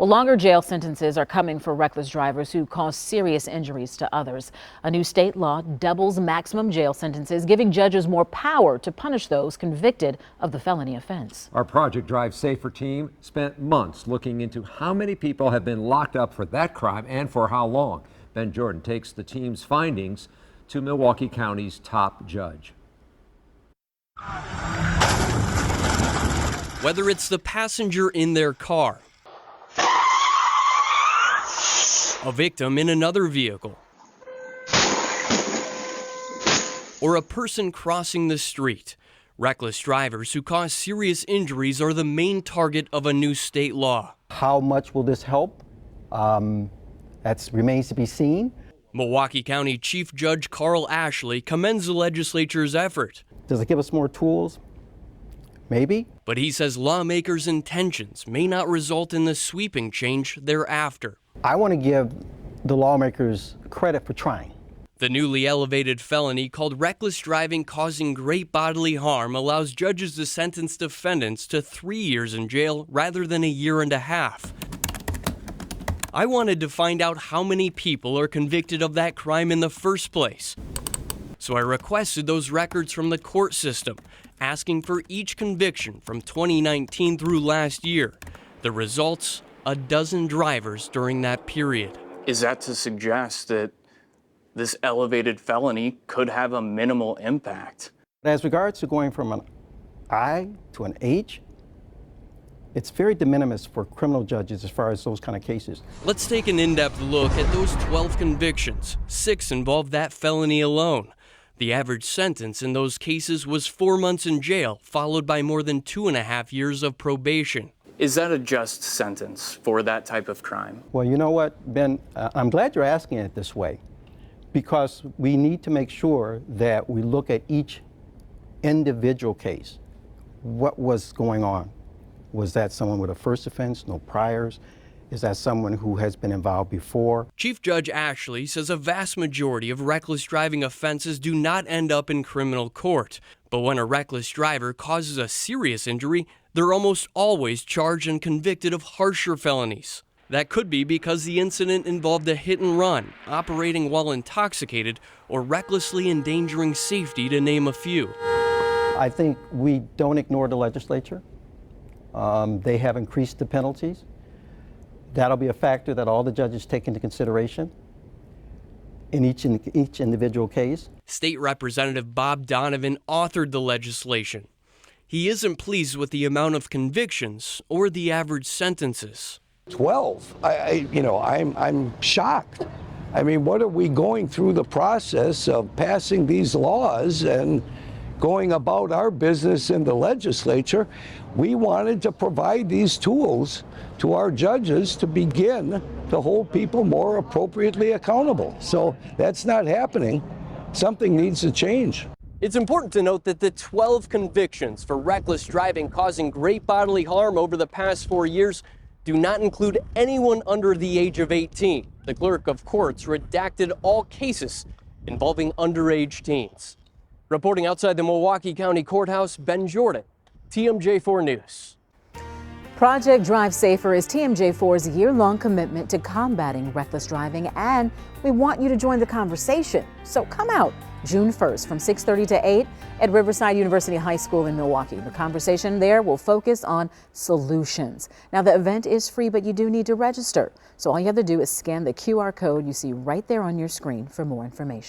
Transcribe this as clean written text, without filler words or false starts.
Well, longer jail sentences are coming for reckless drivers who cause serious injuries to others. A new state law doubles maximum jail sentences, giving judges more power to punish those convicted of the felony offense. Our Project Drive Safer team spent months looking into how many people have been locked up for that crime and for how long. Ben Jordan takes the team's findings to Milwaukee County's top judge. Whether it's the passenger in their car, a victim in another vehicle, or a person crossing the street, reckless drivers who cause serious injuries are the main target of a new state law. How much will this help? That remains to be seen. Milwaukee County Chief Judge Carl Ashley commends the legislature's effort. Does it give us more tools? Maybe. But he says lawmakers' intentions may not result in the sweeping change thereafter. I want to give the lawmakers credit for trying. The newly elevated felony called reckless driving causing great bodily harm allows judges to sentence defendants to 3 years in jail rather than 1.5 years. I wanted to find out how many people are convicted of that crime in the first place. So I requested those records from the court system, asking for each conviction from 2019 through last year. The results, 12 drivers during that period. Is that to suggest that this elevated felony could have a minimal impact? As regards to going from an I to an H, it's very de minimis for criminal judges as far as those kind of cases. Let's take an in-depth look at those 12 convictions. 6 involved that felony alone. The average sentence in those cases was 4 months in jail, followed by more than 2.5 years of probation. Is that a just sentence for that type of crime? Well, you know what, Ben, I'm glad you're asking it this way, because we need to make sure that we look at each individual case. What was going on? Was that someone with a first offense, no priors? Is that someone who has been involved before? Chief Judge Ashley says a vast majority of reckless driving offenses do not end up in criminal court. But when a reckless driver causes a serious injury, they're almost always charged and convicted of harsher felonies. That could be because the incident involved a hit and run, operating while intoxicated, or recklessly endangering safety, to name a few. I think we don't ignore the legislature. They have increased the penalties. That'll be a factor that all the judges take into consideration in each individual case. State Representative Bob Donovan authored the legislation. He isn't pleased with the amount of convictions or the average sentences. 12. I'm shocked. I mean, what are we going through the process of passing these laws and going about our business in the legislature? We wanted to provide these tools to our judges to begin to hold people more appropriately accountable. So that's not happening. Something needs to change. It's important to note that the 12 convictions for reckless driving causing great bodily harm over the past 4 years do not include anyone under the age of 18. The clerk of courts redacted all cases involving underage teens. Reporting outside the Milwaukee County Courthouse, Ben Jordan, TMJ4 News. Project Drive Safer is TMJ4's year-long commitment to combating reckless driving, and we want you to join the conversation. So come out June 1st from 6:30 to 8 at Riverside University High School in Milwaukee. The conversation there will focus on solutions. Now, the event is free, but you do need to register. So all you have to do is scan the QR code you see right there on your screen for more information.